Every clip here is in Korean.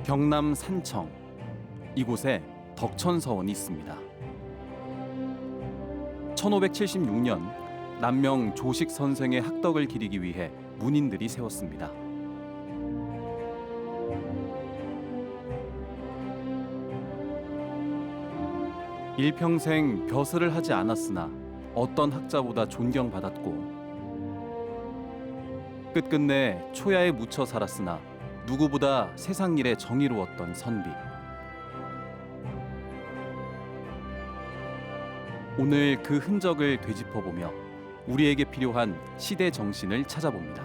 경남 산청, 이곳에 덕천서원이 있습니다. 1576년 남명 조식 선생의 학덕을 기리기 위해 문인들이 세웠습니다. 일평생 벼슬을 하지 않았으나 어떤 학자보다 존경받았고 끝끝내 초야에 묻혀 살았으나 누구보다 세상 일에 정의로웠던 선비. 오늘 그 흔적을 되짚어보며 우리에게 필요한 시대 정신을 찾아봅니다.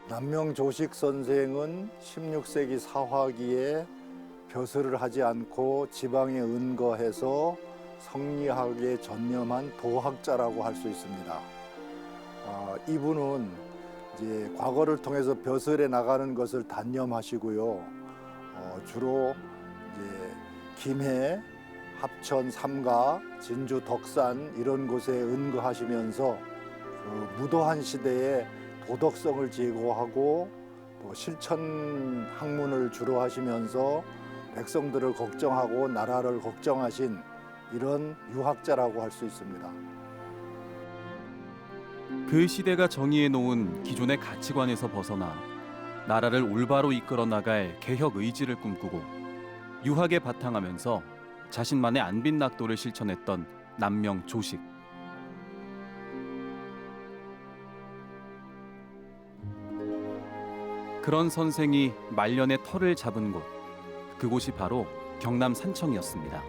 남명 조식 선생은 16세기 사화기에 벼슬을 하지 않고 지방에 은거해서 성리학에 전념한 도학자라고 할 수 있습니다. 이분은 이제 과거를 통해서 벼슬에 나가는 것을 단념하시고요. 주로 이제 김해, 합천, 삼가, 진주, 덕산 이런 곳에 은거하시면서 무도한 시대에 도덕성을 제고하고 실천 학문을 주로 하시면서 백성들을 걱정하고 나라를 걱정하신 이런 유학자라고 할 수 있습니다. 그 시대가 정의해 놓은 기존의 가치관에서 벗어나 나라를 올바로 이끌어 나갈 개혁 의지를 꿈꾸고 유학에 바탕하면서 자신만의 안빈낙도를 실천했던 남명 조식. 그런 선생이 말년에 터를 잡은 곳, 그곳이 바로 경남 산청이었습니다.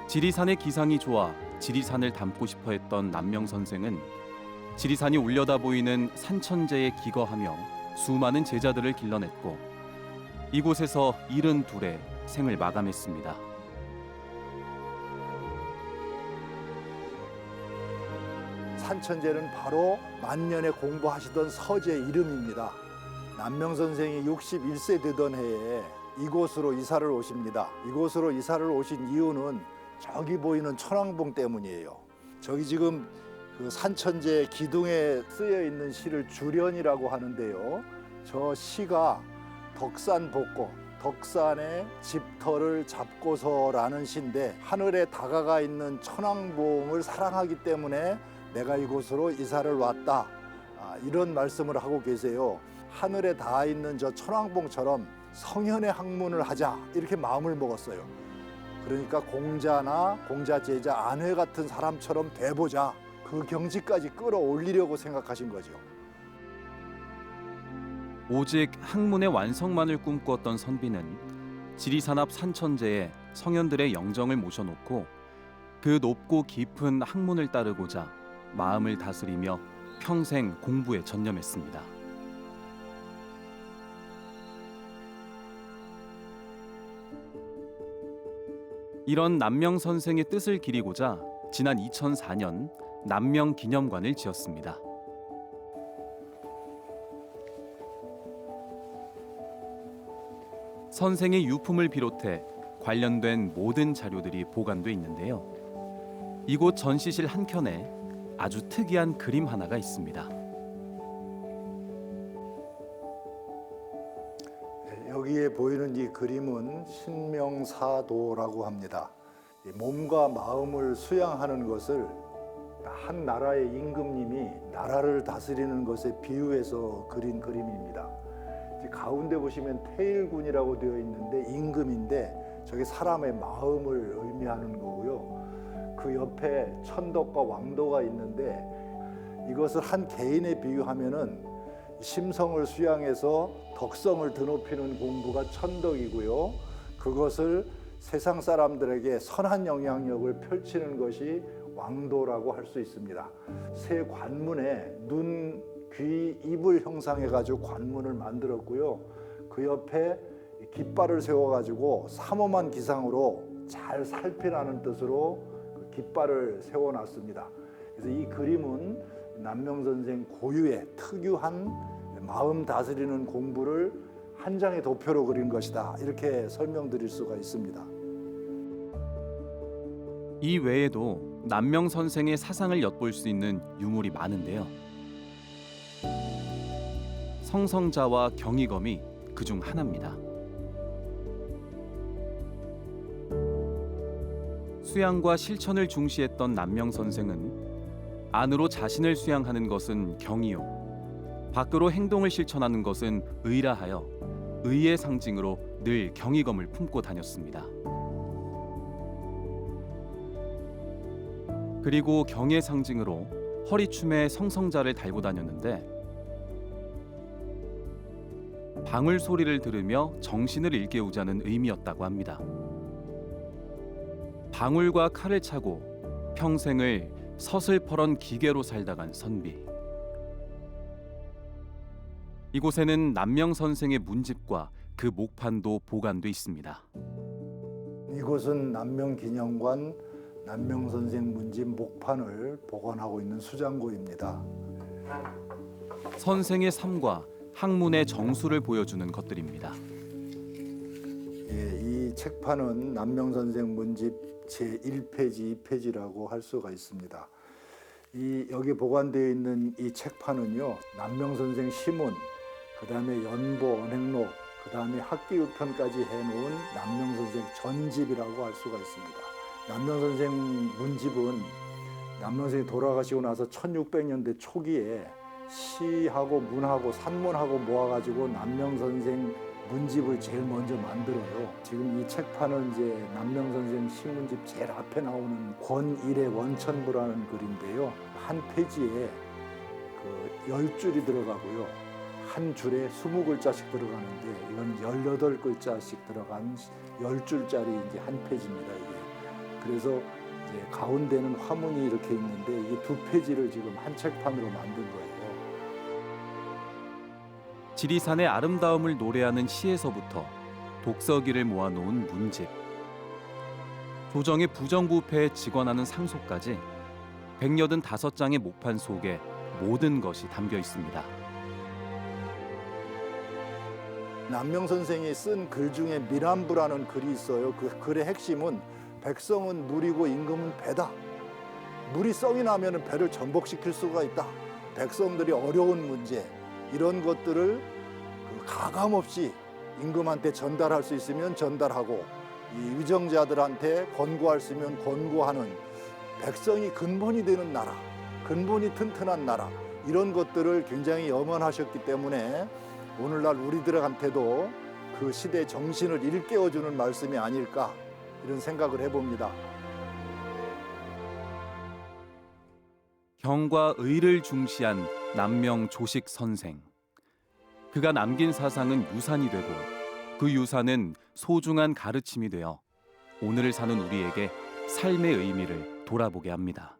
지리산의 기상이 좋아 지리산을 닮고 싶어 했던 남명 선생은 지리산이 올려다 보이는 산천제에 기거하며 수많은 제자들을 길러냈고 이곳에서 72의 생을 마감했습니다. 산천제는 바로 만년에 공부하시던 서재 이름입니다. 남명 선생이 61세 되던 해에 이곳으로 이사를 오십니다. 이곳으로 이사를 오신 이유는 저기 보이는 천왕봉 때문이에요. 저기 지금 그 산천제 기둥에 쓰여 있는 시를 주련이라고 하는데요. 저 시가 덕산 복고, 덕산의 집터를 잡고서라는 시인데 하늘에 다가가 있는 천왕봉을 사랑하기 때문에 내가 이곳으로 이사를 왔다. 이런 말씀을 하고 계세요. 하늘에 닿아 있는 저 천왕봉처럼 성현의 학문을 하자 이렇게 마음을 먹었어요. 그러니까 공자나 공자 제자 안회 같은 사람처럼 돼보자. 그 경지까지 끌어올리려고 생각하신 거죠. 오직 학문의 완성만을 꿈꾸었던 선비는 지리산 앞 산천제에 성현들의 영정을 모셔놓고 그 높고 깊은 학문을 따르고자 마음을 다스리며 평생 공부에 전념했습니다. 이런 남명 선생의 뜻을 기리고자 지난 2004년 남명 기념관을 지었습니다. 선생의 유품을 비롯해 관련된 모든 자료들이 보관돼 있는데요. 이곳 전시실 한켠에 아주 특이한 그림 하나가 있습니다. 여기에 보이는 이 그림은 신명사도라고 합니다. 몸과 마음을 수양하는 것을 한 나라의 임금님이 나라를 다스리는 것에 비유해서 그린 그림입니다. 가운데 보시면 태일군이라고 되어 있는데 임금인데 저게 사람의 마음을 의미하는 거고요. 그 옆에 천덕과 왕도가 있는데 이것을 한 개인에 비유하면은 심성을 수양해서 덕성을 드높이는 공부가 천덕이고요. 그것을 세상 사람들에게 선한 영향력을 펼치는 것이 왕도라고 할 수 있습니다. 새 관문에 눈, 귀, 입을 형상해가지고 관문을 만들었고요. 그 옆에 깃발을 세워가지고 삼엄한 기상으로 잘 살피라는 뜻으로 그 깃발을 세워놨습니다. 그래서 이 그림은 남명 선생 고유의 특유한 마음 다스리는 공부를 한 장의 도표로 그린 것이다. 이렇게 설명드릴 수가 있습니다. 이 외에도 남명 선생의 사상을 엿볼 수 있는 유물이 많은데요. 성성자와 경이검이 그중 하나입니다. 수양과 실천을 중시했던 남명 선생은 안으로 자신을 수양하는 것은 경이요, 밖으로 행동을 실천하는 것은 의라 하여 의의 상징으로 늘 경이검을 품고 다녔습니다. 그리고 경의 상징으로 허리춤에 성성자를 달고 다녔는데 방울 소리를 들으며 정신을 일깨우자는 의미였다고 합니다. 방울과 칼을 차고 평생을 서슬퍼런 기계로 살다 간 선비. 이곳에는 남명 선생의 문집과 그 목판도 보관돼 있습니다. 이곳은 남명기념관 남명선생 문집 목판을 보관하고 있는 수장고입니다. 선생의 삶과 학문의 정수를 보여주는 것들입니다. 예, 이 책판은 남명선생 문집 제1페이지, 2페이지라고 할 수가 있습니다. 여기 보관되어 있는 이 책판은요, 남명선생 시문, 그 다음에 연보, 언행록, 그 다음에 학기우편까지 해놓은 남명선생 전집이라고 할 수가 있습니다. 남명선생 문집은 남명선생이 돌아가시고 나서 1600년대 초기에 시하고 문하고 산문하고 모아가지고 남명선생 문집을 제일 먼저 만들어요. 지금 이 책판은 이제 남명선생 시문집 제일 앞에 나오는 권일의 원천부라는 글인데요. 한 페이지에 10줄이 들어가고요. 한 줄에 20글자씩 들어가는데 이건 18글자씩 들어간 10줄짜리 이제 한 페이지입니다. 이게. 그래서 이제 가운데는 화문이 이렇게 있는데 이 두 페이지를 지금 한 책판으로 만든 거예요. 지리산의 아름다움을 노래하는 시에서부터 독서기를 모아놓은 문집, 조정의 부정부패에 직언하는 상소까지 185장의 목판 속에 모든 것이 담겨 있습니다. 남명 선생이 쓴 글 중에 미람부라는 글이 있어요. 그 글의 핵심은 백성은 물이고 임금은 배다. 물이 썩이 나면 배를 전복시킬 수가 있다. 백성들이 어려운 문제 이런 것들을 가감없이 임금한테 전달할 수 있으면 전달하고 이 위정자들한테 권고할 수 있으면 권고하는 백성이 근본이 되는 나라, 근본이 튼튼한 나라 이런 것들을 굉장히 염원하셨기 때문에 오늘날 우리들한테도 그 시대 정신을 일깨워주는 말씀이 아닐까 이런 생각을 해봅니다. 경과 의를 중시한 남명 조식 선생. 그가 남긴 사상은 유산이 되고 그 유산은 소중한 가르침이 되어 오늘을 사는 우리에게 삶의 의미를 돌아보게 합니다.